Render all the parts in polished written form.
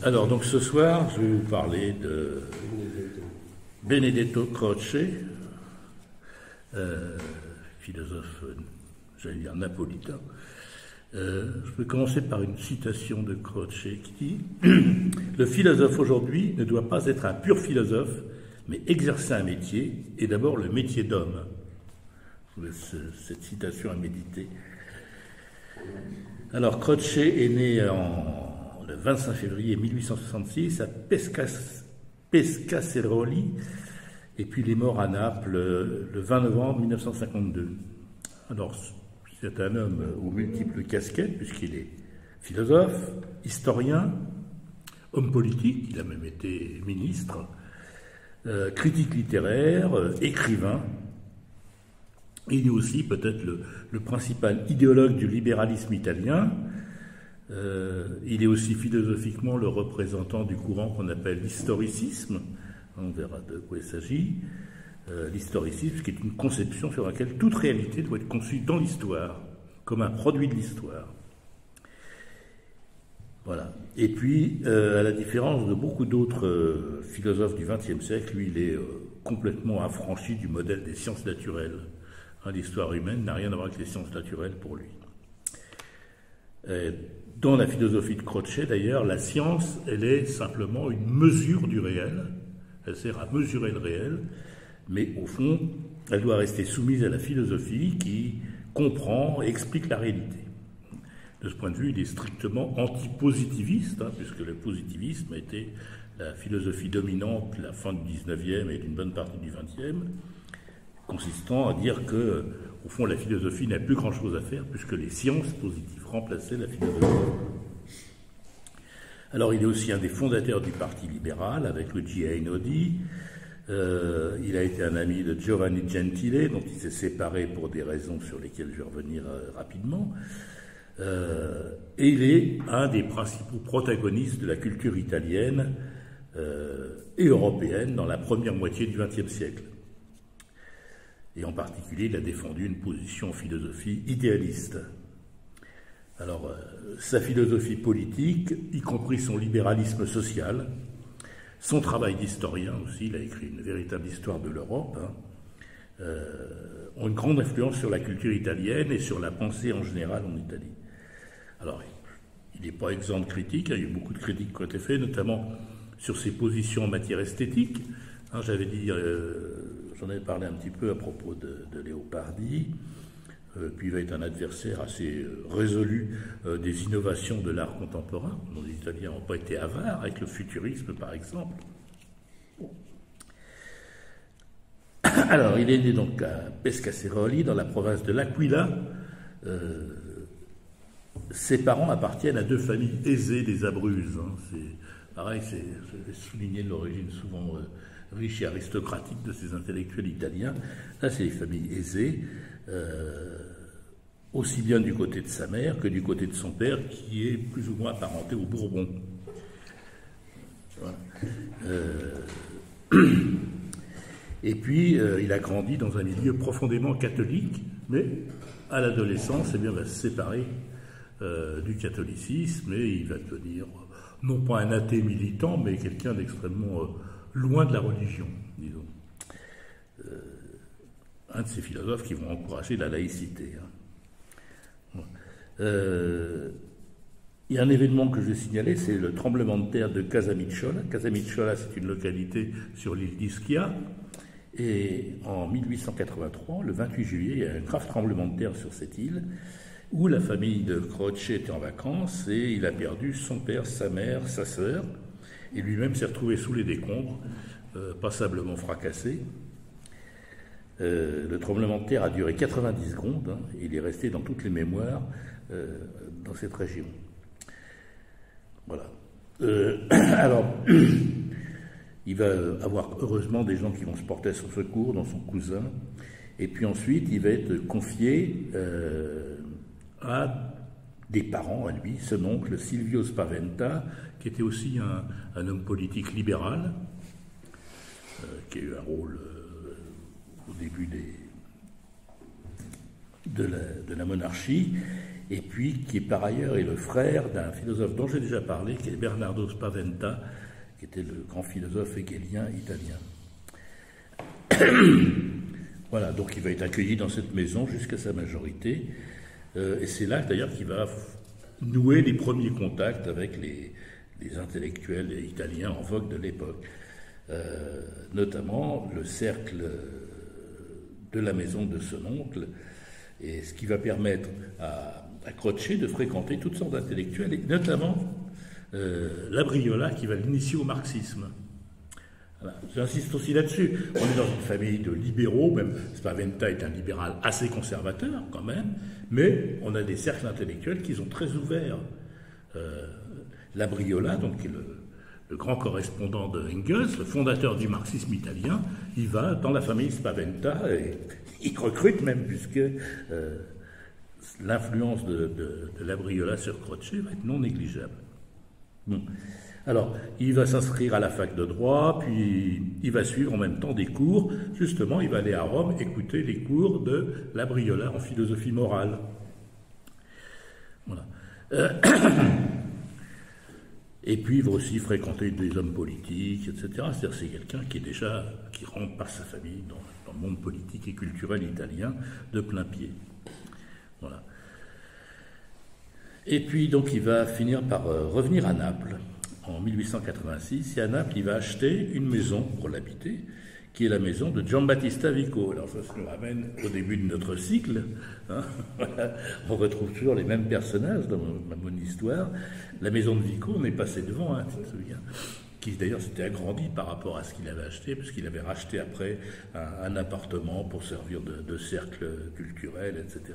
Alors, donc ce soir, je vais vous parler de Benedetto Croce, philosophe, j'allais dire napolitain. Je vais commencer par une citation de Croce qui dit « Le philosophe aujourd'hui ne doit pas être un pur philosophe, mais exercer un métier, et d'abord le métier d'homme. » Je vous laisse cette citation à méditer. Alors, Croce est né le 25 février 1866 à Pescasseroli, et puis il est mort à Naples le 20 novembre 1952. Alors, c'est un homme aux multiples casquettes, puisqu'il est philosophe, historien, homme politique, il a même été ministre, critique littéraire, écrivain. Il est aussi peut-être le principal idéologue du libéralisme italien. Il est aussi philosophiquement le représentant du courant qu'on appelle l'historicisme. On verra de quoi il s'agit. L'historicisme, qui est une conception sur laquelle toute réalité doit être conçue dans l'histoire, comme un produit de l'histoire. Voilà. Et puis, à la différence de beaucoup d'autres philosophes du XXe siècle, lui, il est complètement affranchi du modèle des sciences naturelles. L'histoire humaine n'a rien à voir avec les sciences naturelles pour lui. Dans la philosophie de Croce, d'ailleurs, la science, elle est simplement une mesure du réel. Elle sert à mesurer le réel, mais au fond, elle doit rester soumise à la philosophie qui comprend et explique la réalité. De ce point de vue, il est strictement anti-positiviste, puisque le positivisme a été la philosophie dominante de la fin du XIXe et d'une bonne partie du XXe, consistant à dire que, au fond, la philosophie n'a plus grand-chose à faire, puisque les sciences positives remplaçaient la philosophie. Alors, il est aussi un des fondateurs du Parti libéral, avec Luigi Einaudi. Il a été un ami de Giovanni Gentile, dont il s'est séparé pour des raisons sur lesquelles je vais revenir rapidement. Et il est un des principaux protagonistes de la culture italienne et européenne dans la première moitié du XXe siècle. Et en particulier, il a défendu une position en philosophie idéaliste. Alors, sa philosophie politique, y compris son libéralisme social, son travail d'historien aussi, il a écrit une véritable histoire de l'Europe, ont une grande influence sur la culture italienne et sur la pensée en général en Italie. Alors, il n'est pas exempt de critiques, il y a eu beaucoup de critiques qui ont été faites, notamment sur ses positions en matière esthétique. J'avais dit, j'en avais parlé un petit peu à propos de Leopardi, puis il va être un adversaire assez résolu des innovations de l'art contemporain, dont les Italiens n'ont pas été avares, avec le futurisme par exemple. Alors, il est né donc à Pescasseroli, dans la province de l'Aquila. Ses parents appartiennent à deux familles aisées des Abruzzes. C'est pareil, je vais souligner l'origine souvent riche et aristocratique de ces intellectuels italiens. Là, c'est les familles aisées, aussi bien du côté de sa mère que du côté de son père, qui est plus ou moins apparenté aux Bourbons. Voilà. Et puis, il a grandi dans un milieu profondément catholique, mais à l'adolescence, il va se séparer du catholicisme et il va devenir, non pas un athée militant, mais quelqu'un d'extrêmement loin de la religion, disons. Un de ces philosophes qui vont encourager la laïcité. Il y a un événement que je vais signaler, c'est le tremblement de terre de Casamicciola. Casamicciola, c'est une localité sur l'île d'Ischia. Et en 1883, le 28 juillet, il y a un grave tremblement de terre sur cette île, où la famille de Croce était en vacances, et il a perdu son père, sa mère, sa sœur, et lui-même s'est retrouvé sous les décombres, passablement fracassé. Le tremblement de terre a duré 90 secondes, et il est resté dans toutes les mémoires dans cette région. Voilà. Alors, il va avoir heureusement des gens qui vont se porter à son secours, dont son cousin, et puis ensuite il va être confié à des parents, à lui, son oncle Silvio Spaventa, qui était aussi un homme politique libéral, qui a eu un rôle au début de la monarchie, et puis qui est par ailleurs est le frère d'un philosophe dont j'ai déjà parlé, qui est Bernardo Spaventa, qui était le grand philosophe hegelien italien. Voilà, donc il va être accueilli dans cette maison jusqu'à sa majorité, et c'est là d'ailleurs qu'il va nouer les premiers contacts avec les intellectuels italiens en vogue de l'époque, notamment le cercle de la maison de son oncle, et ce qui va permettre à Croce de fréquenter toutes sortes d'intellectuels, et notamment Labriola qui va l'initier au marxisme. Voilà. J'insiste aussi là-dessus. On est dans une famille de libéraux, même Spaventa est un libéral assez conservateur quand même, mais on a des cercles intellectuels qui sont très ouverts. Labriola, donc, qui est le grand correspondant de Engels, le fondateur du marxisme italien, il va dans la famille Spaventa et il recrute même, puisque l'influence de Labriola sur Croce va être non négligeable. Bon. Alors, il va s'inscrire à la fac de droit, puis il va suivre en même temps des cours. Justement, il va aller à Rome écouter les cours de Labriola en philosophie morale. Voilà. Et puis, il va aussi fréquenter des hommes politiques, etc. C'est-à-dire, c'est quelqu'un qui rentre par sa famille dans le monde politique et culturel italien de plein pied. Voilà. Et puis, donc, il va finir par revenir à Naples en 1886, et à Naples, il va acheter une maison pour l'habiter, qui est la maison de Giambattista Vico. Alors ça nous ramène au début de notre cycle. Hein. Voilà. On retrouve toujours les mêmes personnages dans mon histoire. La maison de Vico, on est passé devant, hein, tu te souviens, qui d'ailleurs s'était agrandi par rapport à ce qu'il avait acheté, puisqu'il avait racheté après un appartement pour servir de cercle culturel, etc.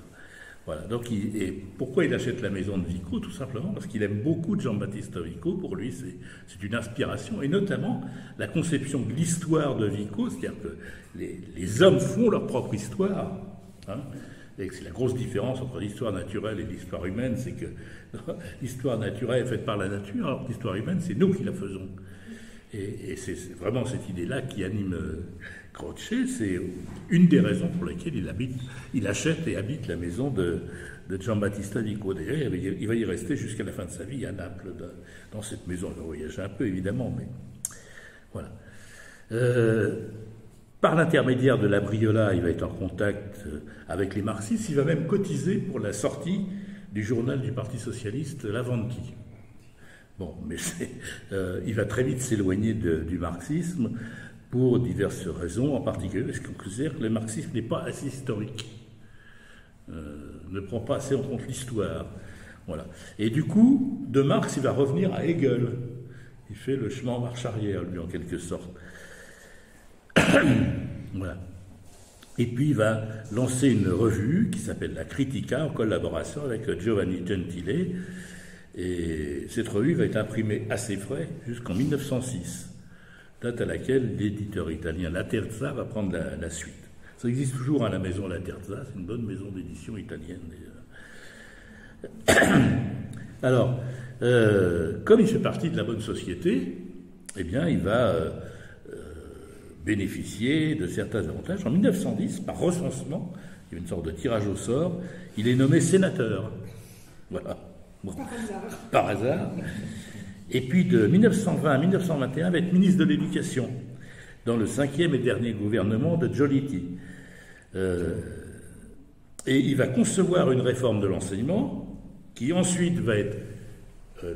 Voilà. Donc, et pourquoi il achète la maison de Vico? Tout simplement parce qu'il aime beaucoup Giambattista Vico. Pour lui, c'est une inspiration, et notamment la conception de l'histoire de Vico, c'est-à-dire que les hommes font leur propre histoire. Hein, et c'est la grosse différence entre l'histoire naturelle et l'histoire humaine, c'est que l'histoire naturelle est faite par la nature, alors que l'histoire humaine, c'est nous qui la faisons. Et c'est vraiment cette idée-là qui anime Croce. C'est une des raisons pour lesquelles il achète et habite la maison de Giambattista Vico. D'ailleurs, il va y rester jusqu'à la fin de sa vie à Naples, dans cette maison. Il va voyager un peu, évidemment, mais voilà. Par l'intermédiaire de Labriola, il va être en contact avec les marxistes. Il va même cotiser pour la sortie du journal du Parti socialiste, l'Avanti. Bon, mais il va très vite s'éloigner du marxisme pour diverses raisons, en particulier parce qu'on considère que le marxisme n'est pas assez historique, ne prend pas assez en compte l'histoire. Voilà. Et du coup, de Marx, il va revenir à Hegel. Il fait le chemin en marche arrière, lui, en quelque sorte. Voilà. Et puis, il va lancer une revue qui s'appelle La Critica, en collaboration avec Giovanni Gentile. Et cette revue va être imprimée à ses frais jusqu'en 1906, date à laquelle l'éditeur italien La Terza va prendre la suite. Ça existe toujours à la maison La Terza, c'est une bonne maison d'édition italienne. Alors, comme il fait partie de la bonne société, eh bien, il va bénéficier de certains avantages. En 1910, par recensement, il y a une sorte de tirage au sort, il est nommé sénateur. Voilà. Bon, par hasard. Et puis de 1920 à 1921, il va être ministre de l'Éducation dans le 5e et dernier gouvernement de Giolitti. Et il va concevoir une réforme de l'enseignement qui ensuite va être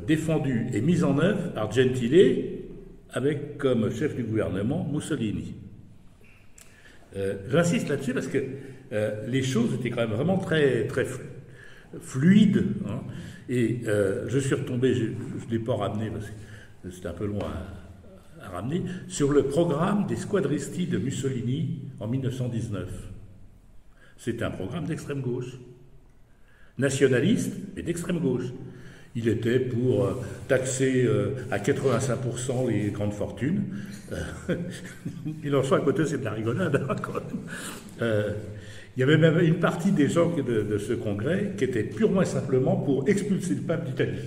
défendue et mise en œuvre par Gentile avec comme chef du gouvernement Mussolini. J'insiste là-dessus parce que les choses étaient quand même vraiment très, très fluides. Hein. Et je suis retombé, je ne l'ai pas ramené parce que c'était un peu loin à ramener, sur le programme des squadristi de Mussolini en 1919. C'était un programme d'extrême gauche, nationaliste, mais d'extrême gauche. Il était pour taxer à 85% les grandes fortunes. Il en soit à côté, c'est de la rigolade, hein, quand même. Il y avait même une partie des gens de ce congrès qui étaient purement et simplement pour expulser le pape d'Italie.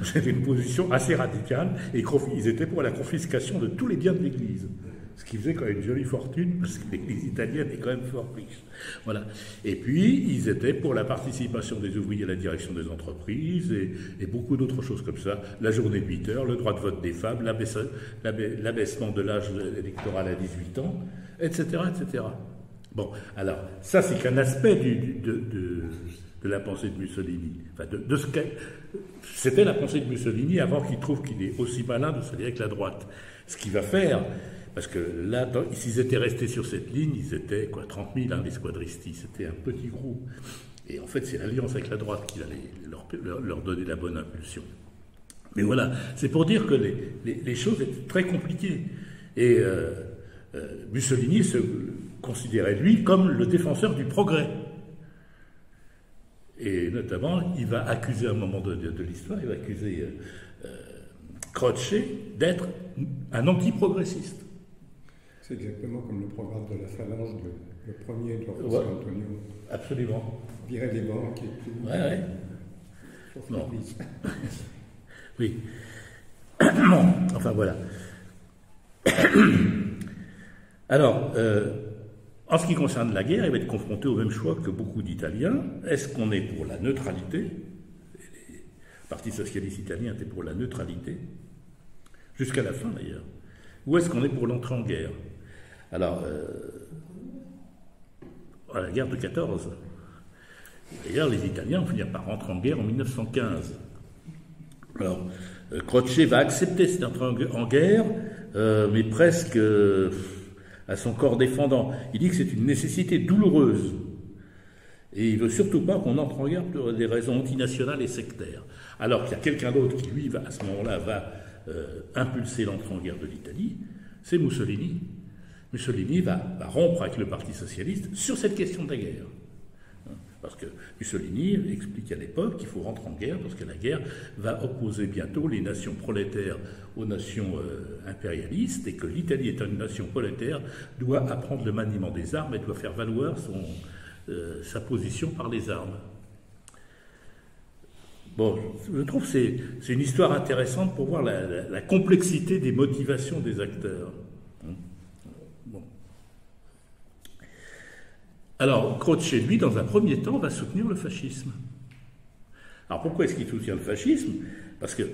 C'était une position assez radicale, et ils étaient pour la confiscation de tous les biens de l'Église. ce qui faisait quand même une jolie fortune, parce que les Italiens étaient quand même fort riches. Voilà. Et puis, ils étaient pour la participation des ouvriers à la direction des entreprises, et beaucoup d'autres choses comme ça. La journée de 8 heures, le droit de vote des femmes, l'abaissement de l'âge électoral à 18 ans, etc., etc. Bon, alors, ça, c'est qu'un aspect de la pensée de Mussolini. Enfin, de ce qu'est... C'était la pensée de Mussolini avant qu'il trouve qu'il est aussi malin de s'allier avec la droite. Ce qu'il va faire, parce que là, s'ils étaient restés sur cette ligne, ils étaient 30 000, les squadristi, c'était un petit groupe. Et en fait, c'est l'alliance avec la droite qui allait leur donner la bonne impulsion. Mais voilà, c'est pour dire que les choses étaient très compliquées. Et Mussolini se considérait, lui, comme le défenseur du progrès. Et notamment, il va accuser à un moment de l'histoire, il va accuser Croce d'être un anti-progressiste. C'est exactement comme le programme de la Phalange, le premier de l'officier Antonio. Absolument. Virer les banques et tout. Ouais. Non. Oui. Bon, enfin voilà. Alors, en ce qui concerne la guerre, il va être confronté au même choix que beaucoup d'Italiens. Est-ce qu'on est pour la neutralité? Le Parti socialiste italien était pour la neutralité, jusqu'à la fin d'ailleurs. Ou est-ce qu'on est pour l'entrée en guerre? Alors, à la guerre de 14, d'ailleurs, les Italiens vont finir par rentrer en guerre en 1915. Alors, Croce va accepter cette entrée en guerre, mais presque à son corps défendant. Il dit que c'est une nécessité douloureuse. Et il ne veut surtout pas qu'on entre en guerre pour des raisons antinationales et sectaires. Alors qu'il y a quelqu'un d'autre qui, lui, à ce moment-là, va impulser l'entrée en guerre de l'Italie, c'est Mussolini. Mussolini va rompre avec le Parti socialiste sur cette question de la guerre. Parce que Mussolini explique à l'époque qu'il faut rentrer en guerre parce que la guerre va opposer bientôt les nations prolétaires aux nations impérialistes et que l'Italie étant une nation prolétaire doit apprendre le maniement des armes et doit faire valoir sa position par les armes. Bon, je trouve que c'est une histoire intéressante pour voir la complexité des motivations des acteurs. Bon. Alors, Croce, lui, dans un premier temps, va soutenir le fascisme. Alors, pourquoi est-ce qu'il soutient le fascisme? Parce que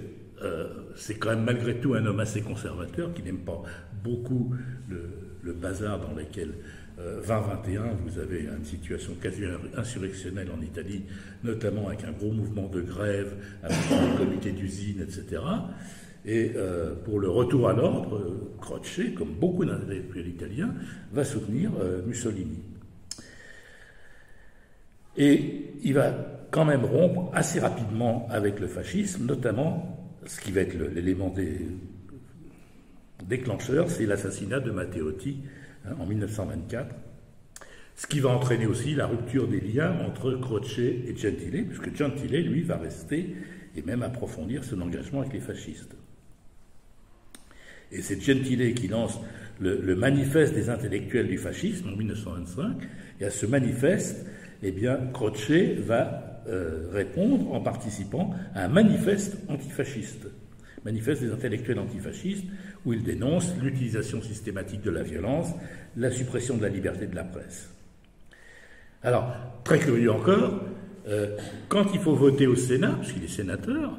c'est quand même malgré tout un homme assez conservateur qui n'aime pas beaucoup le bazar dans lequel 2021, vous avez une situation quasi insurrectionnelle en Italie, notamment avec un gros mouvement de grève, avec des comités d'usine, etc. Et pour le retour à l'ordre, Croce, comme beaucoup d'intellectuels italiens, va soutenir Mussolini. Et il va quand même rompre assez rapidement avec le fascisme, notamment ce qui va être l'élément déclencheur, c'est l'assassinat de Matteotti en 1924, ce qui va entraîner aussi la rupture des liens entre Croce et Gentile, puisque Gentile, lui, va rester et même approfondir son engagement avec les fascistes. Et c'est Gentile qui lance le manifeste des intellectuels du fascisme en 1925, et à ce manifeste, eh bien, Croce va répondre en participant à un manifeste antifasciste, manifeste des intellectuels antifascistes, où il dénonce l'utilisation systématique de la violence, la suppression de la liberté de la presse. Alors, très curieux encore, quand il faut voter au Sénat, puisqu'il est sénateur,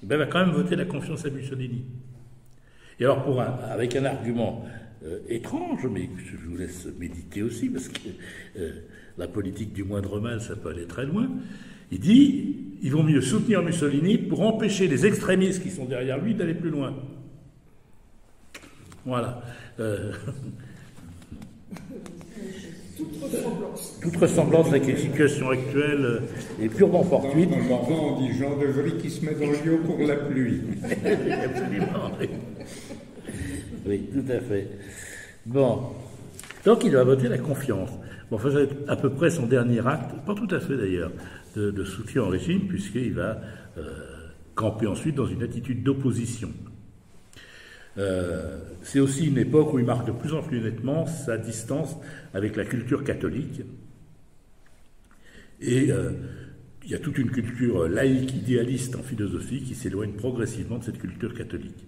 il va quand même voter la confiance à Mussolini. Et alors, avec un argument étrange, mais je vous laisse méditer aussi, parce que la politique du moindre mal, ça peut aller très loin, il dit, il vaut mieux soutenir Mussolini pour empêcher les extrémistes qui sont derrière lui d'aller plus loin. Voilà. Toute ressemblance avec les situations actuelles est purement fortuite. Dans le Morvan, on dit Jean de Vry qui se met dans le lieu pour la pluie. Absolument. Oui, tout à fait. Bon. Donc il va voter la confiance. Bon, ça va être à peu près son dernier acte, pas tout à fait d'ailleurs, de soutien au régime, puisqu'il va camper ensuite dans une attitude d'opposition. C'est aussi une époque où il marque de plus en plus nettement sa distance avec la culture catholique. Et il y a toute une culture laïque, idéaliste en philosophie qui s'éloigne progressivement de cette culture catholique.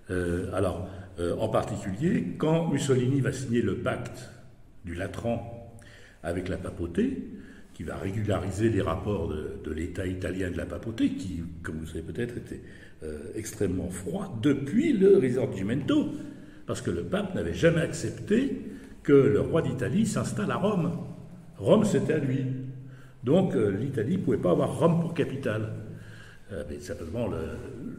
En particulier, quand Mussolini va signer le pacte du Latran avec la papauté, qui va régulariser les rapports de l'État italien et de la papauté, qui, comme vous savez peut-être, était extrêmement froid depuis le Risorgimento, parce que le pape n'avait jamais accepté que le roi d'Italie s'installe à Rome. Rome, c'était à lui. Donc l'Italie ne pouvait pas avoir Rome pour capitale. Mais simplement,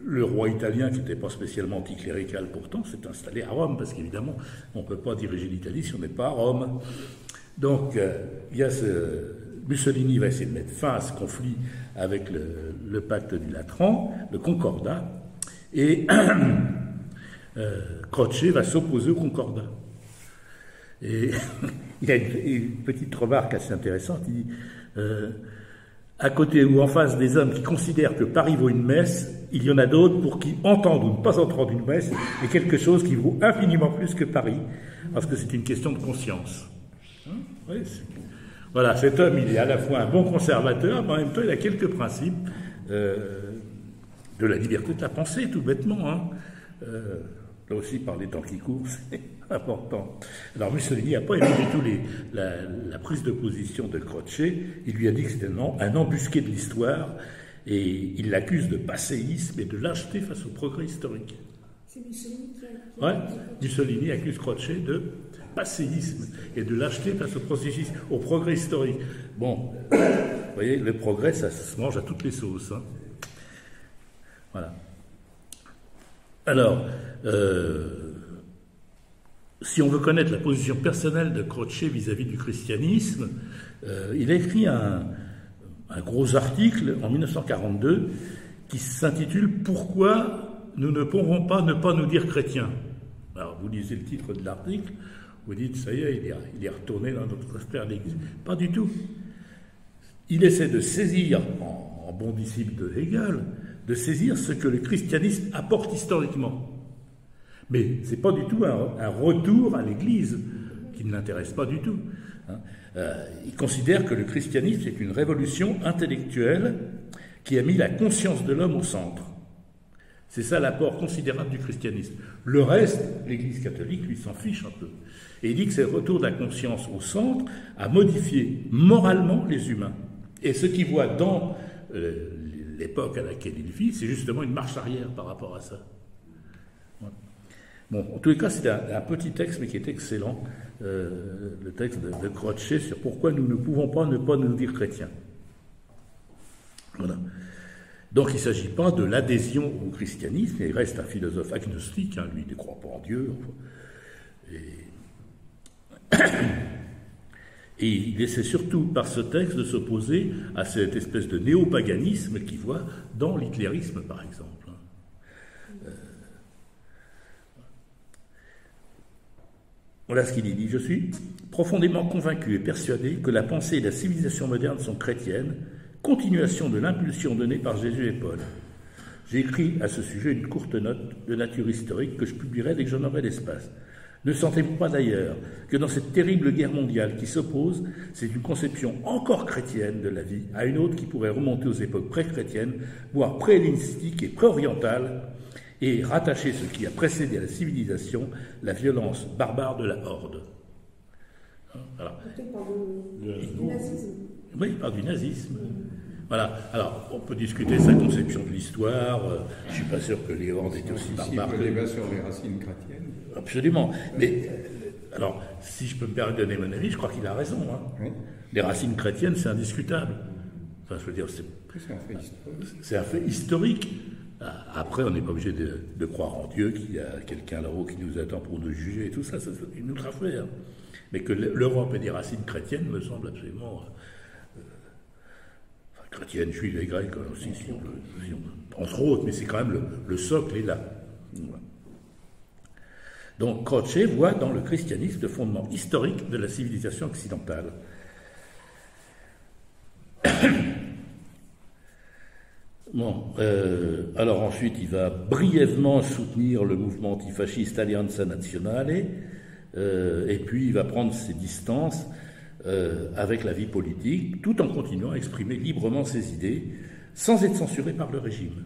le roi italien, qui n'était pas spécialement anticlérical pourtant, s'est installé à Rome, parce qu'évidemment, on ne peut pas diriger l'Italie si on n'est pas à Rome. Donc, Mussolini va essayer de mettre fin à ce conflit avec le pacte du Latran, le Concordat, et Croce va s'opposer au Concordat. Et il y a une petite remarque assez intéressante, il dit à côté ou en face des hommes qui considèrent que Paris vaut une messe, il y en a d'autres pour qui entendre ou ne pas entendre une messe est quelque chose qui vaut infiniment plus que Paris, parce que c'est une question de conscience. Oui, voilà, cet homme, il est à la fois un bon conservateur, mais en même temps, il a quelques principes de la liberté de la pensée, tout bêtement. Là aussi, par les temps qui courent, c'est important. Alors, Mussolini n'a pas aimé du tout la prise de position de Croce. Il lui a dit que c'était un embusqué de l'histoire, et il l'accuse de passéisme et de lâcheté face au progrès historique. C'est Mussolini qui a... Oui, Mussolini accuse Croce de passéisme et de lâcheté face au progrès historique. Bon, vous voyez, le progrès, ça se mange à toutes les sauces. Voilà. Alors, si on veut connaître la position personnelle de Croce vis-à-vis du christianisme, il a écrit un gros article en 1942 qui s'intitule « Pourquoi nous ne pourrons pas ne pas nous dire chrétiens ?» Alors, vous lisez le titre de l'article, vous dites « ça y est, il est retourné dans notre sphère d'Église ». Pas du tout. Il essaie de saisir, en bon disciple de Hegel, de saisir ce que le christianisme apporte historiquement. Mais ce n'est pas du tout un retour à l'Église qui ne l'intéresse pas du tout. Il considère que le christianisme est une révolution intellectuelle qui a mis la conscience de l'homme au centre. C'est ça l'apport considérable du christianisme. Le reste, l'Église catholique, lui, s'en fiche un peu. Et il dit que c'est le retour de la conscience au centre à modifier moralement les humains. Et ce qu'il voit dans l'époque à laquelle il vit, c'est justement une marche arrière par rapport à ça. Bon, en tous les cas, c'est un petit texte, mais qui est excellent, le texte de Croce sur pourquoi nous ne pouvons pas ne pas nous dire chrétiens. Voilà. Donc il ne s'agit pas de l'adhésion au christianisme, il reste un philosophe agnostique, lui il ne croit pas en Dieu. Et il essaie surtout par ce texte de s'opposer à cette espèce de néopaganisme qu'il voit dans l'hitlérisme par exemple. Voilà ce qu'il dit. Je suis profondément convaincu et persuadé que la pensée et la civilisation moderne sont chrétiennes, continuation de l'impulsion donnée par Jésus et Paul. J'ai écrit à ce sujet une courte note de nature historique que je publierai dès que j'en aurai l'espace. Ne sentez-vous pas d'ailleurs que dans cette terrible guerre mondiale qui s'oppose, c'est une conception encore chrétienne de la vie à une autre qui pourrait remonter aux époques pré-chrétiennes, voire pré-hellénistiques et pré-orientales, et rattacher ce qui a précédé la civilisation, la violence barbare de la horde. Voilà. Peut-être par du nazisme. Oui, par du nazisme. Voilà. Alors, on peut discuter sa conception de l'histoire. Je ne suis pas sûr que les hordes étaient aussi barbares. Il débat sur les racines chrétiennes. Absolument. Mais, alors, si je peux me permettre de donner mon avis, je crois qu'il a raison. Oui. Les racines chrétiennes, c'est indiscutable. Enfin, je veux dire, c'est un fait historique. C'est un fait historique. Après, on n'est pas obligé de croire en Dieu, qu'il y a quelqu'un là-haut qui nous attend pour nous juger et tout ça, c'est une autre affaire. Mais que l'Europe ait des racines chrétiennes me semble absolument... chrétienne, juive et grecque aussi, si on veut, entre autres, mais c'est quand même le socle est là. Donc Croce voit dans le christianisme le fondement historique de la civilisation occidentale. Bon, alors ensuite il va brièvement soutenir le mouvement antifasciste Alleanza Nazionale, et puis il va prendre ses distances avec la vie politique, tout en continuant à exprimer librement ses idées, sans être censuré par le régime.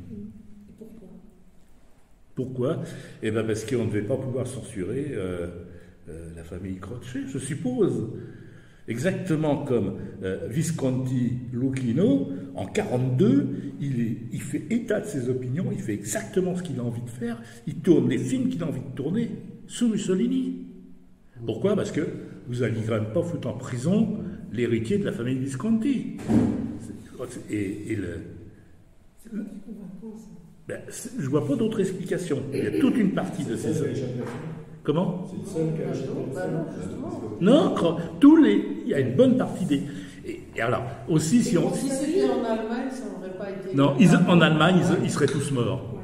Pourquoi? Eh bien parce qu'on ne devait pas pouvoir censurer la famille Croce, je suppose. Exactement comme Visconti Lucchino, en 1942, il fait état de ses opinions, il fait exactement ce qu'il a envie de faire, il tourne les films qu'il a envie de tourner sous Mussolini. Pourquoi? Parce que vous n'alliez quand même pas foutre en prison l'héritier de la famille Visconti. Je ne vois pas d'autre explication. Il y a toute une partie de ces... Comment? C'est le seul qui a acheté. Non, il y a une bonne partie des... Et alors, aussi, si on... Si c'était en Allemagne, ça n'aurait pas été... Non, en Allemagne, ils seraient tous morts.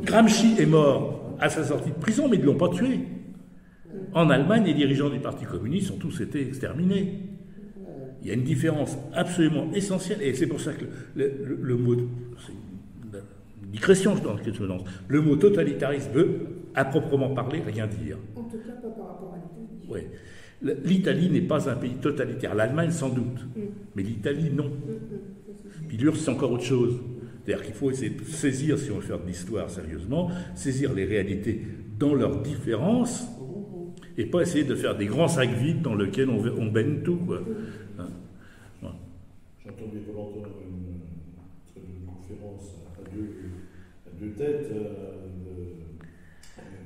Gramsci est mort à sa sortie de prison, mais ils ne l'ont pas tué. En Allemagne, les dirigeants du Parti communiste ont tous été exterminés. Il y a une différence absolument essentielle, et c'est pour ça que le mot... C'est une digression dans laquelle je me lance. Le mot totalitarisme veut, à proprement parler, rien dire. En tout cas, pas par rapport à l'Italie. Oui. L'Italie n'est pas un pays totalitaire. L'Allemagne, sans doute. Mais l'Italie, non. Puis l'URSS, c'est encore autre chose. C'est-à-dire qu'il faut essayer de saisir, si on veut faire de l'histoire sérieusement, saisir les réalités dans leurs différences, et pas essayer de faire des grands sacs vides dans lesquels on baigne tout, quoi. Hein? Ouais. J'entendais volontairement une conférence à deux têtes,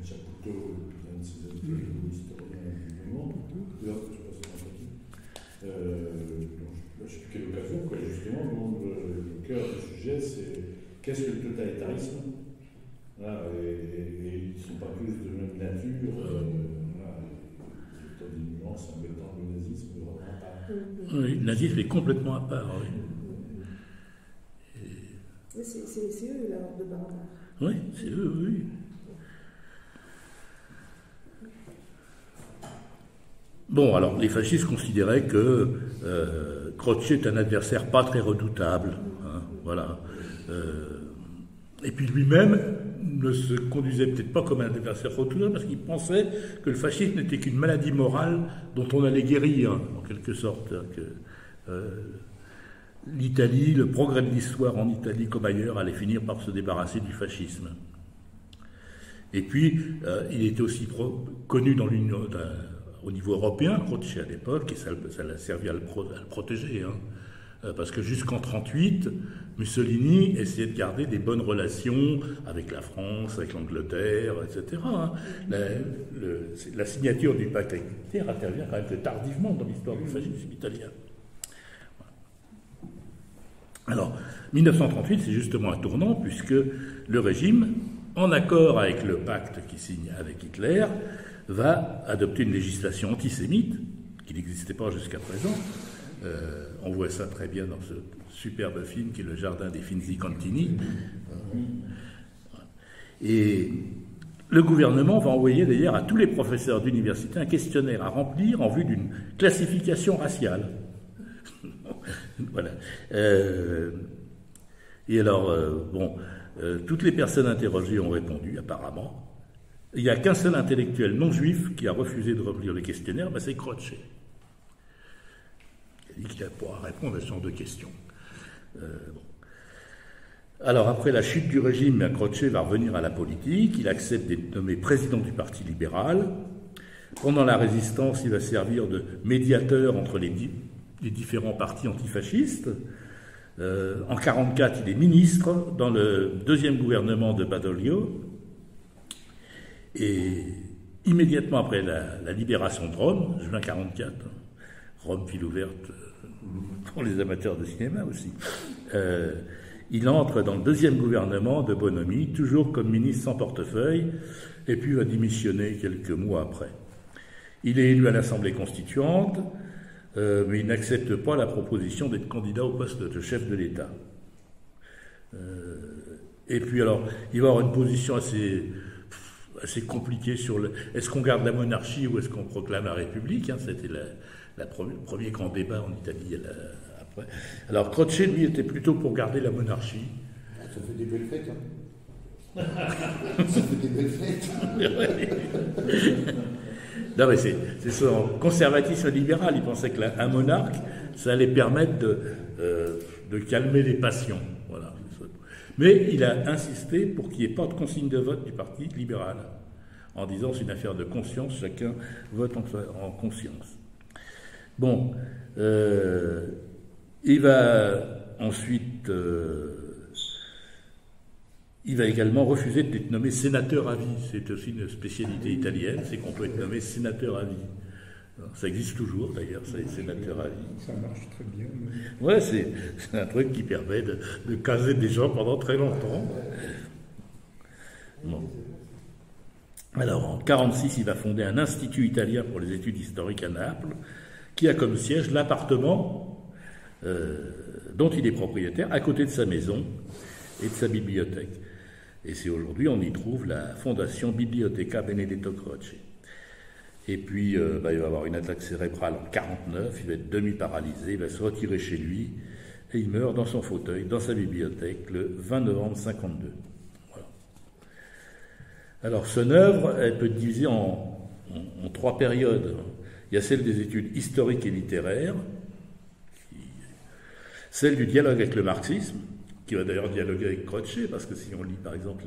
Chapoutot, un de ses amis, historien du moment, je ne sais plus quelle occasion, quoi, justement, le cœur du sujet, c'est qu'est-ce que le totalitarisme? Voilà, et ils ne sont pas tous de même nature. Il y a des nuances en mettant le nazisme vraiment à part. Oui, le nazisme est complètement à part, oui. C'est eux, la horde de barbares. Oui, c'est eux, oui. Bon, alors, les fascistes considéraient que Croce est un adversaire pas très redoutable. Hein, voilà. Et puis lui-même ne se conduisait peut-être pas comme un adversaire redoutable parce qu'il pensait que le fascisme n'était qu'une maladie morale dont on allait guérir, en quelque sorte. Que l'Italie, le progrès de l'histoire en Italie comme ailleurs, allait finir par se débarrasser du fascisme. Et puis, il était aussi connu dans l'Union... au niveau européen, Croce à l'époque, et ça l'a servi à le protéger. Hein. Parce que jusqu'en 1938, Mussolini essayait de garder des bonnes relations avec la France, avec l'Angleterre, etc. Hein. La signature du pacte avec l'Angleterre intervient quand même que tardivement dans l'histoire du fascisme italien. Alors, 1938, c'est justement un tournant, puisque le régime, en accord avec le pacte qu'il signe avec Hitler, va adopter une législation antisémite, qui n'existait pas jusqu'à présent. On voit ça très bien dans ce superbe film qui est Le Jardin des Finzi-Contini. Et le gouvernement va envoyer d'ailleurs à tous les professeurs d'université un questionnaire à remplir en vue d'une classification raciale. Voilà. Et alors, toutes les personnes interrogées ont répondu, apparemment. Il n'y a qu'un seul intellectuel non juif qui a refusé de remplir le questionnaire, c'est Croce. Il a dit qu'il pourra répondre à ce genre de questions. Alors, après la chute du régime, Croce va revenir à la politique. Il accepte d'être nommé président du Parti libéral. Pendant la résistance, il va servir de médiateur entre les différents partis antifascistes. En 1944, il est ministre dans le deuxième gouvernement de Badoglio. Et immédiatement après la libération de Rome, juin 1944, Rome, ville ouverte pour les amateurs de cinéma aussi, il entre dans le deuxième gouvernement de Bonomi, toujours comme ministre sans portefeuille, et puis va démissionner quelques mois après. Il est élu à l'Assemblée constituante, mais il n'accepte pas la proposition d'être candidat au poste de chef de l'État. Et puis alors, il va avoir une position assez compliquée sur est-ce qu'on garde la monarchie ou est-ce qu'on proclame la République, hein, c'était le premier grand débat en Italie après. Alors Croce, lui, était plutôt pour garder la monarchie. Ça fait des belles fêtes, hein. Ça fait des belles fêtes. Non, mais c'est son conservatisme libéral. Il pensait qu'un monarque, ça allait permettre de calmer les passions. Voilà, c'est Mais il a insisté pour qu'il n'y ait pas de consigne de vote du Parti libéral, en disant c'est une affaire de conscience, chacun vote en conscience. Bon, il va ensuite... il va également refuser d'être nommé sénateur à vie. C'est aussi une spécialité italienne, c'est qu'on peut être nommé sénateur à vie. Alors, ça existe toujours d'ailleurs, ça, les sénateurs à vie. Ça marche très bien. Ouais, c'est un truc qui permet de caser des gens pendant très longtemps. Bon. Alors, en 1946, il va fonder un institut italien pour les études historiques à Naples, qui a comme siège l'appartement dont il est propriétaire, à côté de sa maison et de sa bibliothèque. Et c'est aujourd'hui, on y trouve la Fondation Biblioteca Benedetto Croce. Et puis, il va avoir une attaque cérébrale en 1949, il va être demi-paralysé, il va se retirer chez lui, et il meurt dans son fauteuil, dans sa bibliothèque, le 20 novembre 1952. Voilà. Alors, son œuvre, elle peut être divisée en 3 périodes. Il y a celle des études historiques et littéraires, celle du dialogue avec le marxisme, qui va d'ailleurs dialoguer avec Croce, parce que si on lit par exemple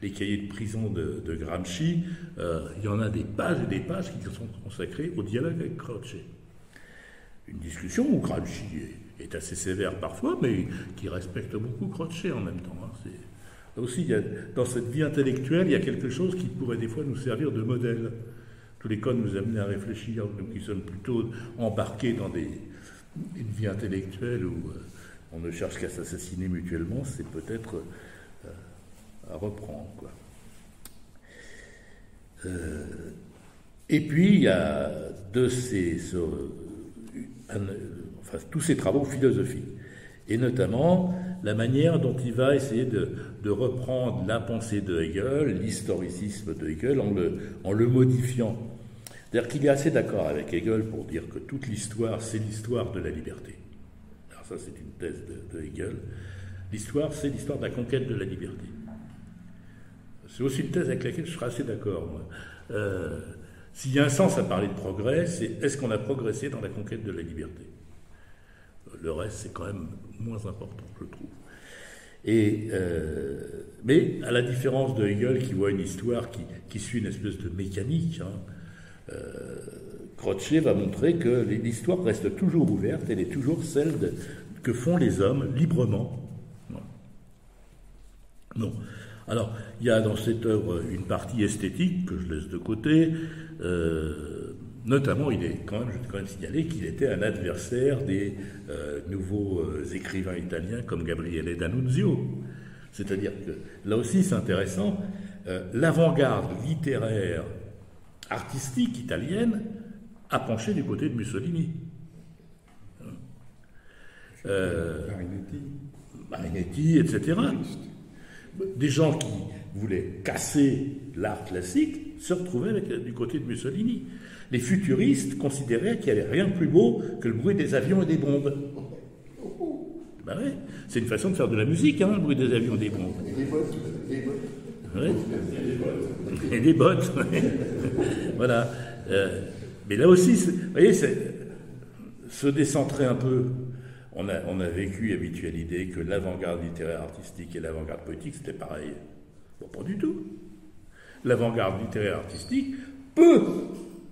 les cahiers de prison de Gramsci, il y en a des pages et des pages qui sont consacrées au dialogue avec Croce. Une discussion où Gramsci est assez sévère parfois, mais qui respecte beaucoup Croce en même temps. Là aussi, dans cette vie intellectuelle, il y a quelque chose qui pourrait des fois nous servir de modèle. Tous les cas nous amener à réfléchir, nous qui sommes plutôt embarqués dans une vie intellectuelle où... on ne cherche qu'à s'assassiner mutuellement, c'est peut-être à reprendre, quoi. Et puis, il y a tous ces travaux philosophiques, et notamment la manière dont il va essayer de reprendre la pensée de Hegel, l'historicisme de Hegel, en le modifiant. C'est-à-dire qu'il est assez d'accord avec Hegel pour dire que toute l'histoire, c'est l'histoire de la liberté. Ça, c'est une thèse de Hegel. L'histoire, c'est l'histoire de la conquête de la liberté. C'est aussi une thèse avec laquelle je serais assez d'accord, moi. S'il y a un sens à parler de progrès, c'est est-ce qu'on a progressé dans la conquête de la liberté? Le reste, c'est quand même moins important, je trouve. Mais à la différence de Hegel, qui voit une histoire qui suit une espèce de mécanique, Croce va montrer que l'histoire reste toujours ouverte, elle est toujours celle que font les hommes librement. Non. Alors, il y a dans cette œuvre une partie esthétique que je laisse de côté. Notamment, je vais quand même signaler qu'il était un adversaire des nouveaux écrivains italiens comme Gabriele D'Annunzio. C'est-à-dire que, là aussi, c'est intéressant, l'avant-garde littéraire, artistique italienne a penché du côté de Mussolini. Marinetti, etc. Des gens qui voulaient casser l'art classique se retrouvaient du côté de Mussolini. Les futuristes considéraient qu'il n'y avait rien de plus beau que le bruit des avions et des bombes. Ben ouais, c'est une façon de faire de la musique, le bruit des avions et des bombes. Et les bottes. Ouais. Et des bottes. Voilà. Mais là aussi, vous voyez, se décentrer un peu. On a vécu habitué à l'idée que l'avant-garde littéraire artistique et l'avant-garde poétique, c'était pareil. Bon, pas du tout. L'avant-garde littéraire artistique peut,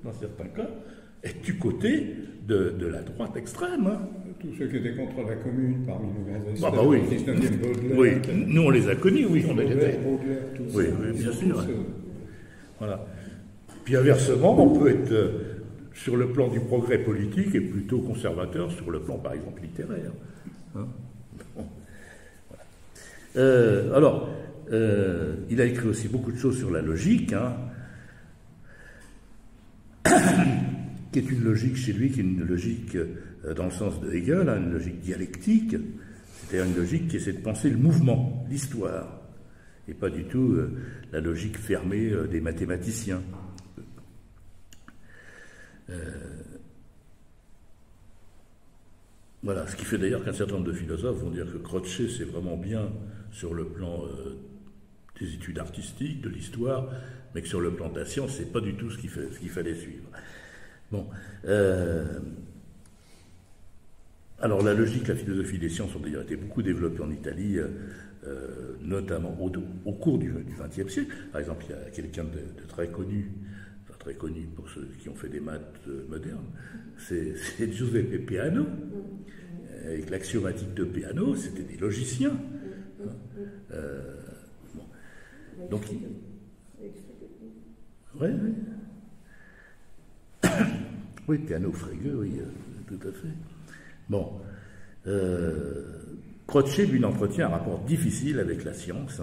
dans certains cas, être du côté de la droite extrême. Tous ceux qui étaient contre la commune parmi nos grands essays, oui. 19e Baudelaire. Oui, nous on les a connus, oui, on les a. Baudelaire, tout Oui, ça. bien sûr. Voilà. Puis inversement, on peut être sur le plan du progrès politique et plutôt conservateur sur le plan, par exemple, littéraire. Bon. Voilà. Alors, il a écrit aussi beaucoup de choses sur la logique, qui est une logique chez lui, qui est une logique dans le sens de Hegel, une logique dialectique, c'est-à-dire une logique qui essaie de penser le mouvement, l'histoire, et pas du tout la logique fermée des mathématiciens. Voilà, ce qui fait d'ailleurs qu'un certain nombre de philosophes vont dire que Croce, c'est vraiment bien sur le plan des études artistiques, de l'histoire, mais que sur le plan de la science, c'est pas du tout ce qu'il fallait suivre. Bon. Alors la logique, la philosophie des sciences ont d'ailleurs été beaucoup développées en Italie, notamment au cours du XXe siècle. Par exemple, il y a quelqu'un de très connu, enfin très connu pour ceux qui ont fait des maths modernes, c'est Giuseppe Peano. Avec l'axiomatique de Peano, c'était des logiciens. Bon. Donc, oui. Oui, Peano Frege, oui, tout à fait. Bon. Croce, lui, entretient un rapport difficile avec la science.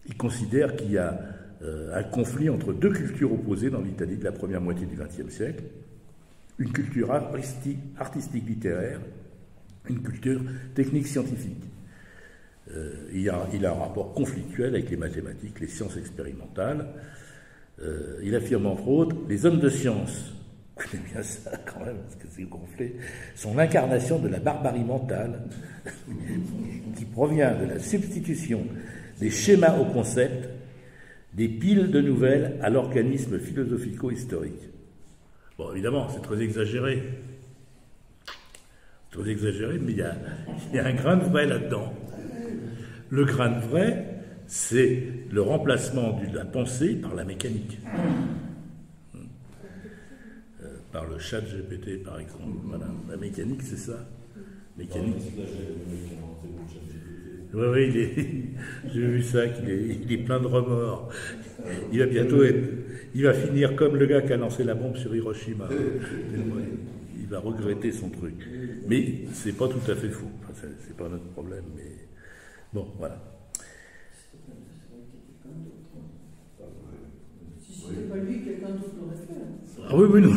Il considère qu'il y a un conflit entre deux cultures opposées dans l'Italie de la première moitié du XXe siècle. Une culture artistique littéraire, une culture technique scientifique. Il a un rapport conflictuel avec les mathématiques, les sciences expérimentales. Il affirme entre autres, les hommes de science, écoutez bien ça quand même, parce que c'est gonflé, sont l'incarnation de la barbarie mentale qui provient de la substitution des schémas aux concepts, des piles de nouvelles à l'organisme philosophico-historique. Bon, évidemment, c'est très exagéré. Très exagéré, mais il y a un grain de vrai là-dedans. Le grain de vrai, c'est le remplacement de la pensée par la mécanique. Par le chat GPT, par exemple. Voilà. La mécanique, c'est ça. Mécanique. Oui, j'ai vu ça, il est plein de remords. Il va bientôt il va finir comme le gars qui a lancé la bombe sur Hiroshima. Il va regretter son truc. Mais c'est pas tout à fait faux. Enfin, c'est pas notre problème, mais bon, voilà. Si c'était pas lui, quelqu'un d'autre l'aurait fait. Ah oui, non.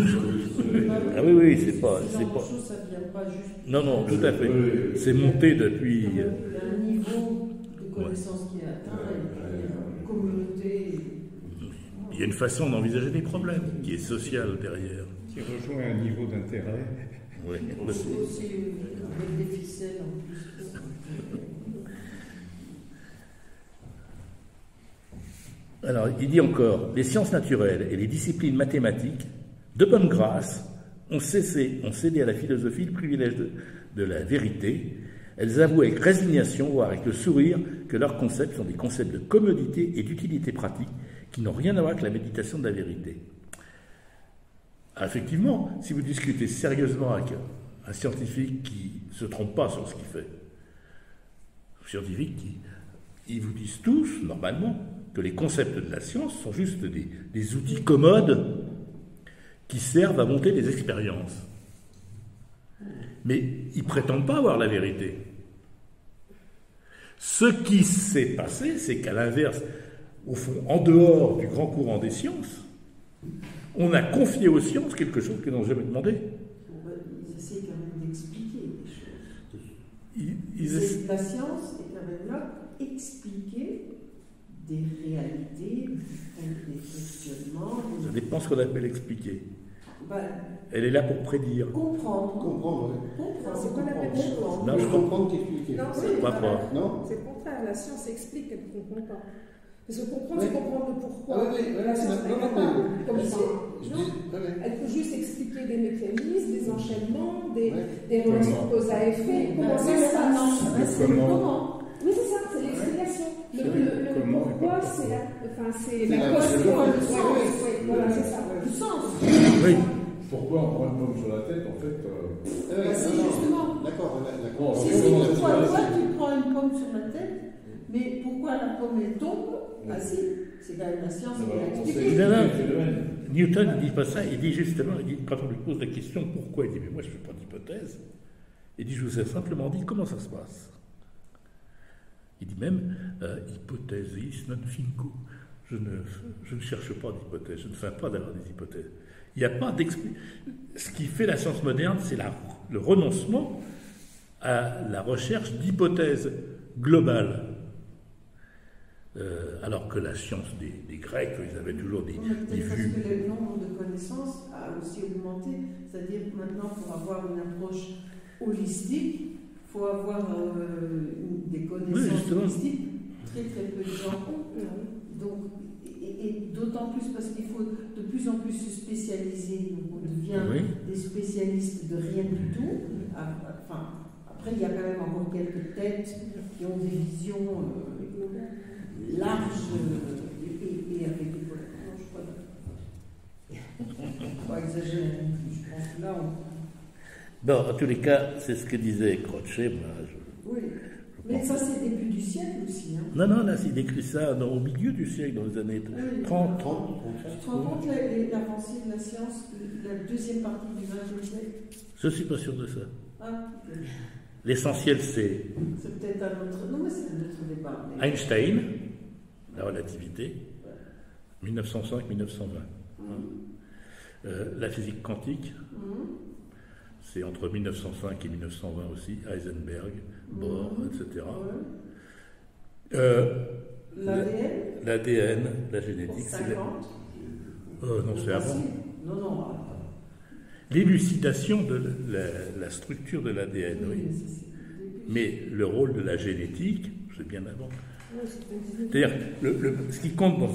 Ah oui, c'est pas. Ça vient pas juste. Non, tout à fait. C'est monté depuis. Il y a un niveau de connaissance qui est atteint, et une communauté. Il y a une façon d'envisager des problèmes qui est sociale derrière. Qui rejoint un niveau d'intérêt. Oui. C'est aussi avec des ficelles en plus. Alors, il dit encore, les sciences naturelles et les disciplines mathématiques, de bonne grâce, ont cédé à la philosophie le privilège de la vérité. Elles avouent avec résignation, voire avec le sourire, que leurs concepts sont des concepts de commodité et d'utilité pratique qui n'ont rien à voir avec la méditation de la vérité. Alors, effectivement, si vous discutez sérieusement avec un scientifique qui ne se trompe pas sur ce qu'il fait, un scientifique ils vous disent tous, normalement, que les concepts de la science sont juste des outils commodes qui servent à monter des expériences. Mais ils ne prétendent pas avoir la vérité. Ce qui s'est passé, c'est qu'à l'inverse, au fond, en dehors du grand courant des sciences, on a confié aux sciences quelque chose qu'ils n'ont jamais demandé. Ils essaient quand même d'expliquer les choses. La science est quand même là pour expliquer des réalités, des questionnements. Ça dépend ce qu'on appelle expliquer. Ben, elle est là pour prédire. Comprendre, oui. C'est pas la même chose. Non, je comprends qu'expliquer. Non, c'est pas croire. Non. C'est le contraire. La science explique, elle ne comprend pas. Parce que comprendre, c'est comprendre le pourquoi. Ah oui, La science n'est pas capable. Comme ça. Ouais. Elle peut juste expliquer des mécanismes, des enchaînements, des relations de cause à effet. Comment ça se passe? Le comment. Oui, c'est ça, c'est l'explication. Le pourquoi, c'est la cause. Voilà, c'est ça. du sens. Oui. Pourquoi on prend une pomme sur la tête, en fait C'est justement. D'accord, Pourquoi tu prends une pomme sur la tête, mais pourquoi la pomme elle tombe? Ah si, c'est quand même la science qui l'a expliqué. Newton ne dit pas ça, il dit justement, quand on lui pose la question pourquoi, il dit mais moi je ne fais pas d'hypothèse. Il dit je vous ai simplement dit comment ça se passe. Il dit même hypothèse is non finco. Je ne cherche pas d'hypothèse, je ne fais pas d'avoir des hypothèses. Il n'y a pas d'explication. Ce qui fait la science moderne, c'est le renoncement à la recherche d'hypothèses globales. Alors que la science des Grecs, ils avaient toujours des vues. Parce que le nombre de connaissances a aussi augmenté. C'est-à-dire que maintenant, pour avoir une approche holistique, il faut avoir des connaissances holistiques. Très très peu de gens ont. Donc, Et d'autant plus parce qu'il faut de plus en plus se spécialiser, donc on devient des spécialistes de rien du tout. Enfin, après, il y a quand même encore quelques têtes qui ont des visions larges et avec des non, je ne pas exagérer non plus. Je pense que là, Bon, en tous les cas, c'est ce que disait Croce. Oui, mais ça, c'est début du siècle aussi. Hein. Non, là, il écrit ça au milieu du siècle, dans les années 30. Tu te rends compte l'avancée de la science, la deuxième partie du XXe siècle? Je ne suis pas sûr de ça. Ah, okay. L'essentiel, c'est... C'est peut-être un autre... Non, mais c'est un autre débat. Mais... Einstein, la relativité, 1905-1920. La physique quantique, c'est entre 1905 et 1920 aussi, Heisenberg, Bohr, etc. L'ADN, la génétique, c'est... non, c'est avant. Non. L'élucidation de la structure de l'ADN, oui. Mais le rôle de la génétique, c'est bien avant. C'est-à-dire, ce qui compte dans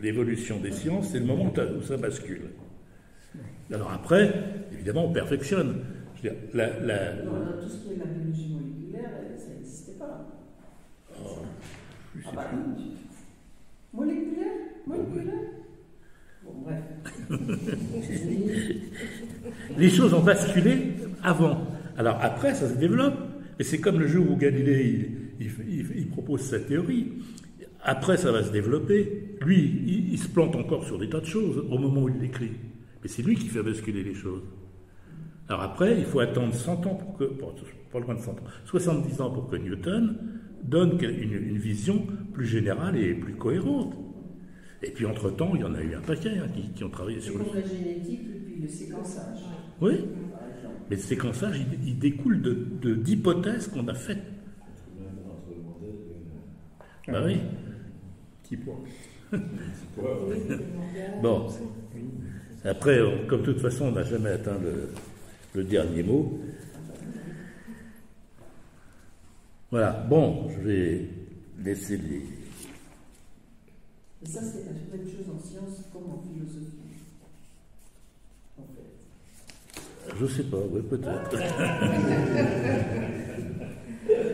l'évolution des sciences, c'est le moment où ça bascule. Alors après, évidemment, on perfectionne. Je veux dire, tout ce qui est la biologie moléculaire, ça n'existait pas. Moléculaire. Bon, bref. Les choses ont basculé avant. Alors après, ça se développe. Et c'est comme le jour où Galilée il propose sa théorie. Après, ça va se développer. Lui, il se plante encore sur des tas de choses au moment où il l'écrit. Mais c'est lui qui fait basculer les choses. Alors après, il faut attendre 100 ans pas loin de 100 ans, 70 ans pour que Newton donne une vision plus générale et plus cohérente. Et puis entre-temps, il y en a eu un paquet qui ont travaillé sur le... la génétique et puis le séquençage. Oui, mais le séquençage, il découle d'hypothèses qu'on a faites. Ben oui. Qui pourra. Bon. Après, comme de toute façon, on n'a jamais atteint le dernier mot. Voilà. Bon, je vais laisser les... Et ça, c'est la même chose en sciences comme en philosophie. En fait. Je sais pas, oui, peut-être.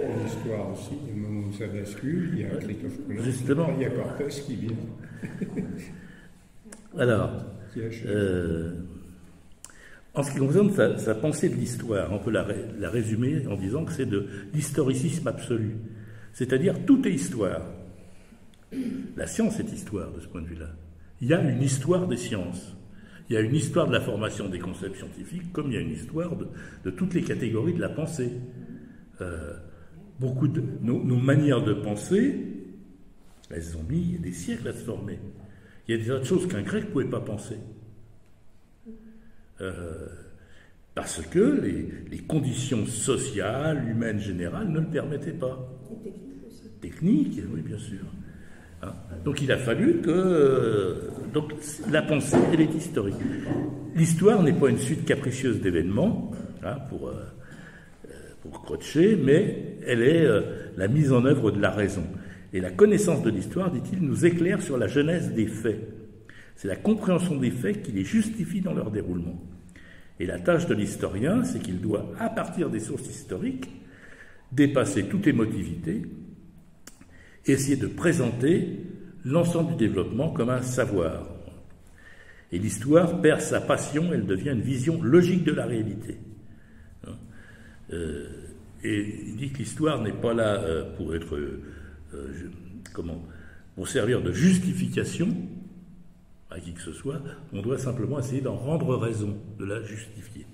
En histoire aussi, au moment où ça bascule, il y a Christophe Colomb. Justement. Il y a Cortés qui vient. Alors, en ce qui concerne sa pensée de l'histoire, on peut la résumer en disant que c'est de l'historicisme absolu. C'est-à-dire, tout est histoire. La science est histoire, de ce point de vue-là. Il y a une histoire des sciences. Il y a une histoire de la formation des concepts scientifiques, comme il y a une histoire de toutes les catégories de la pensée. Beaucoup de nos manières de penser, elles ont mis des siècles à se former. Il y a des autres choses qu'un grec ne pouvait pas penser. Parce que les conditions sociales, humaines, générales ne le permettaient pas. Et technique aussi. Technique, oui, bien sûr. Hein? Donc il a fallu que... donc la pensée, elle est historique. L'histoire n'est pas une suite capricieuse d'événements, hein, pour Croce, mais elle est la mise en œuvre de la raison. Et la connaissance de l'histoire, dit-il, nous éclaire sur la genèse des faits. C'est la compréhension des faits qui les justifie dans leur déroulement. Et la tâche de l'historien, c'est qu'il doit, à partir des sources historiques, dépasser toute émotivité, essayer de présenter l'ensemble du développement comme un savoir. Et l'histoire perd sa passion, elle devient une vision logique de la réalité. Et il dit que l'histoire n'est pas là pour être... pour servir de justification à qui que ce soit, on doit simplement essayer d'en rendre raison, de la justifier.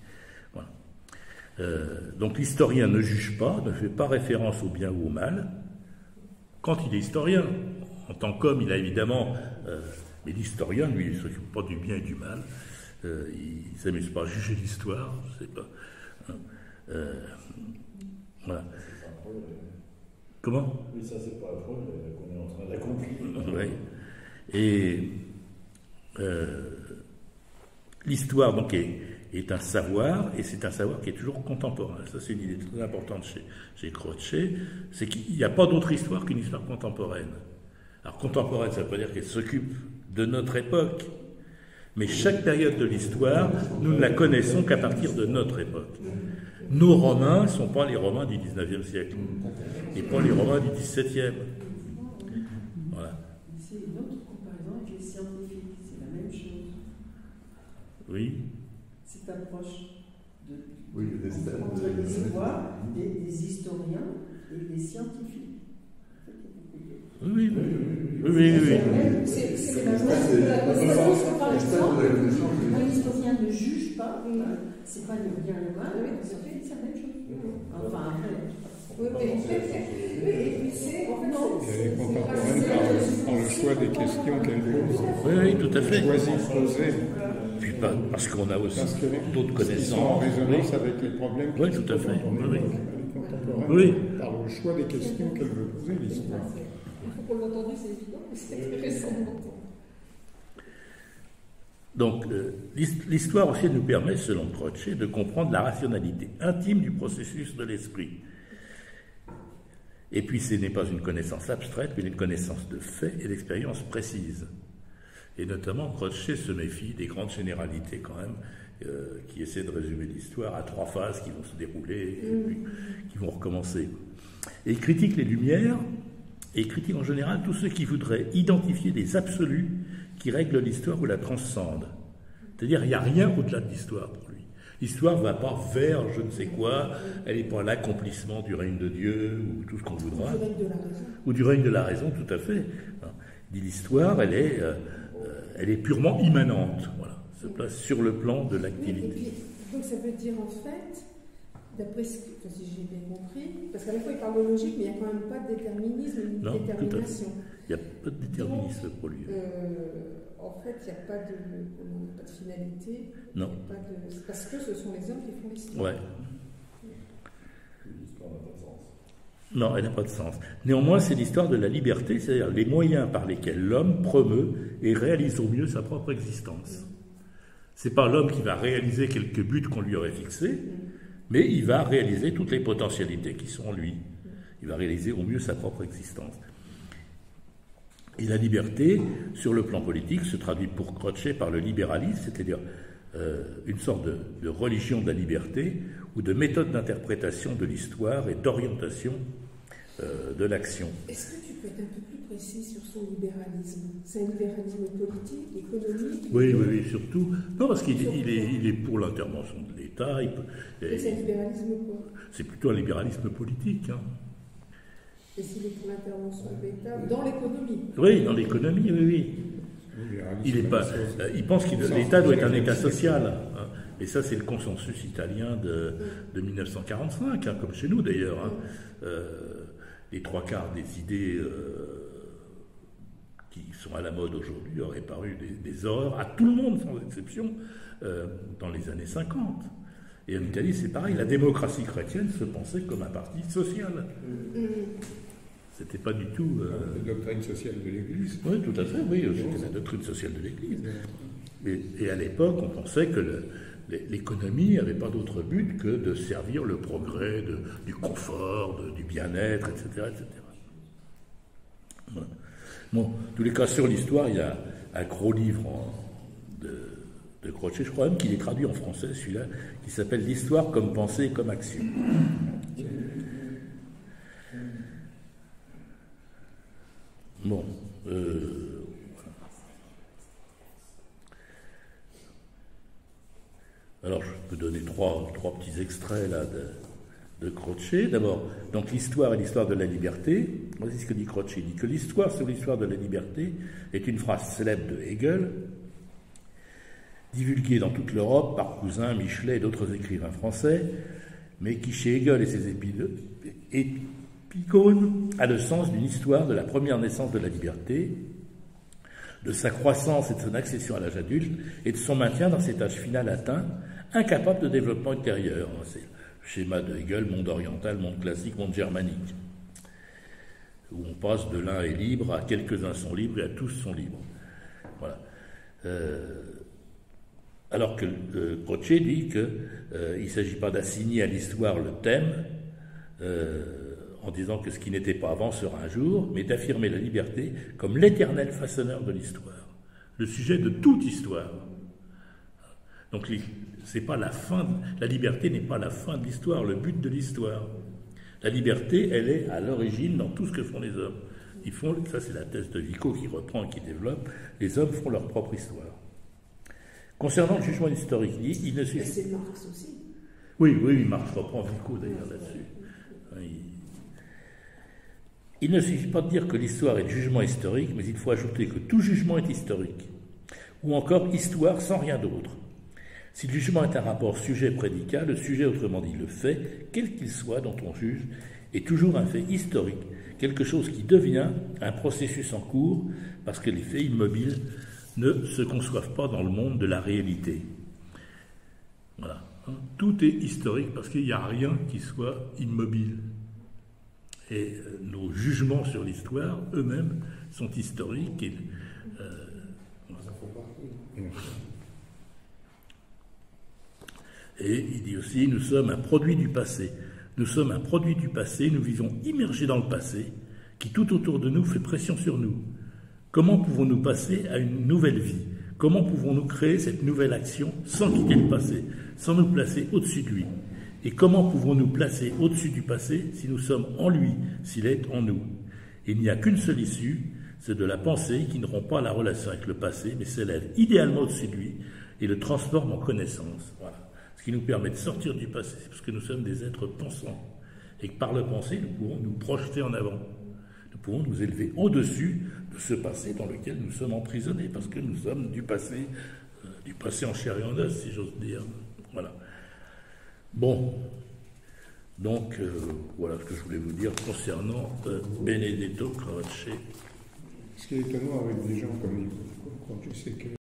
Voilà. Donc l'historien ne juge pas, ne fait pas référence au bien ou au mal. Quand il est historien, en tant qu'homme, il a évidemment... mais l'historien, lui, il ne s'occupe pas du bien et du mal. Il ne s'amuse pas à juger l'histoire, je ne sais pas. Voilà. Comment ? Oui, ça, c'est pas la preuve qu'on est en train d'accomplir. Oui. Et l'histoire, donc, est un savoir, et c'est un savoir qui est toujours contemporain. Ça, c'est une idée très importante chez Croce, c'est qu'il n'y a pas d'autre histoire qu'une histoire contemporaine. Alors contemporaine, ça ne veut pas dire qu'elle s'occupe de notre époque, mais chaque période de l'histoire, nous ne la connaissons qu'à partir de notre époque. Nos Romains ne sont pas les Romains du XIXe siècle, et pas les Romains du XVIIe. Voilà. C'est une autre comparaison avec les scientifiques, c'est la même chose. Oui. Cette approche oui, entre les histoires des historiens et des scientifiques. Oui. C'est la même un historien ne juge pas, c'est pas le bien ou le mal, c'est la même chose. Enfin, après. Et puis c'est, en fait, elle est contemporaine par le choix des questions qu'elle pose. Oui, tout à fait. Choisit de poser. Puis parce qu'on a aussi d'autres Ils sont en connaissances. résonance avec les problèmes Oui, qui tout à se fait. posent dans Oui. contemporaine, Oui. par le choix des questions qu'elle veut poser, l'histoire. Il faut qu'on l'entende, c'est évident, mais c'est intéressant de l'entendre. Donc, l'histoire aussi nous permet, selon Croce, de comprendre la rationalité intime du processus de l'esprit. Et puis, ce n'est pas une connaissance abstraite, mais une connaissance de faits et d'expériences précises. Et notamment, Croce se méfie des grandes généralités, quand même, qui essaient de résumer l'histoire à 3 phases qui vont se dérouler et puis qui vont recommencer. Et il critique les Lumières, et il critique en général tous ceux qui voudraient identifier des absolus qui règlent l'histoire ou la transcendent. C'est-à-dire, il n'y a rien au-delà de l'histoire pour lui. L'histoire ne va pas vers je ne sais quoi, elle n'est pas l'accomplissement du règne de Dieu, ou tout ce qu'on voudra. Du règne de la raison. Ou du règne de la raison, tout à fait. Il dit l'histoire, elle est purement immanente, voilà, se place sur le plan de l'activité. Et puis, donc ça veut dire en fait, d'après ce que, si j'ai bien compris, parce qu'à la fois il parle de logique, mais il n'y a quand même pas de déterminisme ni de détermination. Il n'y a pas de déterminisme pour lui. En fait, il n'y a pas de finalité. Non. Parce que ce sont les hommes qui font l'histoire. Ouais. L'histoire n'a pas de sens. Non, elle n'a pas de sens. Néanmoins, c'est l'histoire de la liberté, c'est-à-dire les moyens par lesquels l'homme promeut et réalise au mieux sa propre existence. C'est pas l'homme qui va réaliser quelques buts qu'on lui aurait fixés, mais il va réaliser toutes les potentialités qui sont en lui. Il va réaliser au mieux sa propre existence. Et la liberté, sur le plan politique, se traduit pour Croce par le libéralisme, c'est-à-dire une sorte de religion de la liberté ou de méthode d'interprétation de l'histoire et d'orientation de l'action. Est-ce que tu peux être un peu plus précis sur son libéralisme? C'est un libéralisme politique, économique? Oui, surtout. Non, parce qu'il est pour l'intervention de l'État. C'est un libéralisme quoi? C'est plutôt un libéralisme politique. Hein. Et s'il est pour l'intervention de l'État dans l'économie? Oui, dans l'économie, oui. Il pense que l'État doit être un État social. Hein. Et ça, c'est le consensus italien de 1945, hein, comme chez nous d'ailleurs. Hein. Les 3/4 des idées qui sont à la mode aujourd'hui auraient paru des horreurs à tout le monde, sans exception, dans les années 50. Et en Italie, c'est pareil. La démocratie chrétienne se pensait comme un parti social. C'était pas du tout... La doctrine sociale de l'Église. Oui, tout à fait, oui, c'était la doctrine sociale de l'Église. Et à l'époque, on pensait que l'économie n'avait pas d'autre but que de servir le progrès, du confort, du bien-être, etc. etc. Voilà. Bon, en tous les cas, sur l'histoire, il y a un gros livre de Croce, je crois même qu'il est traduit en français, celui-là, qui s'appelle « L'histoire comme pensée et comme action ». Bon, alors je peux donner trois petits extraits là de Croce. D'abord, donc l'histoire et l'histoire de la liberté. Voici ce que dit Croce. Il dit que l'histoire sur l'histoire de la liberté est une phrase célèbre de Hegel, divulguée dans toute l'Europe par Cousin, Michelet et d'autres écrivains français, mais qui chez Hegel et ses Épicône a le sens d'une histoire de la première naissance de la liberté, de sa croissance et de son accession à l'âge adulte, et de son maintien dans cet âge final atteint, incapable de développement ultérieur. C'est le schéma de Hegel, monde oriental, monde classique, monde germanique, où on passe de l'un est libre à quelques-uns sont libres et à tous sont libres. Voilà. Alors que Croce dit qu'il ne s'agit pas d'assigner à l'histoire le thème, en disant que ce qui n'était pas avant sera un jour, mais d'affirmer la liberté comme l'éternel façonneur de l'histoire, le sujet de toute histoire. Donc c'est pas la fin, la liberté n'est pas la fin de l'histoire, le but de l'histoire. La liberté, elle est à l'origine dans tout ce que font les hommes. Ça c'est la thèse de Vico qui reprend et qui développe, les hommes font leur propre histoire. Concernant le jugement historique, il ne suffit... C'est Marx aussi. Oui, Marx reprend Vico d'ailleurs là-dessus. Il ne suffit pas de dire que l'histoire est le jugement historique, mais il faut ajouter que tout jugement est historique, ou encore histoire sans rien d'autre. Si le jugement est un rapport sujet-prédicat, le sujet, autrement dit le fait, quel qu'il soit dont on juge, est toujours un fait historique, quelque chose qui devient un processus en cours, parce que les faits immobiles ne se conçoivent pas dans le monde de la réalité. Voilà. Tout est historique parce qu'il n'y a rien qui soit immobile. Et nos jugements sur l'histoire, eux-mêmes, sont historiques. Et il dit aussi, nous sommes un produit du passé. Nous sommes un produit du passé, nous vivons immergés dans le passé, qui tout autour de nous fait pression sur nous. Comment pouvons-nous passer à une nouvelle vie? Comment pouvons-nous créer cette nouvelle action sans quitter le passé, sans nous placer au-dessus de lui? Et comment pouvons-nous placer au-dessus du passé si nous sommes en lui, s'il est en nous? Il n'y a qu'une seule issue, c'est de la pensée qui ne rompt pas la relation avec le passé, mais s'élève idéalement au-dessus de lui et le transforme en connaissance. Voilà. Ce qui nous permet de sortir du passé, parce que nous sommes des êtres pensants, et que par le pensée, nous pouvons nous projeter en avant. Nous pouvons nous élever au-dessus de ce passé dans lequel nous sommes emprisonnés, parce que nous sommes du passé en chair et en os, si j'ose dire. Voilà. Bon, donc voilà ce que je voulais vous dire concernant Benedetto Croce. Ce qui est étonnant avec des gens comme quand tu sais que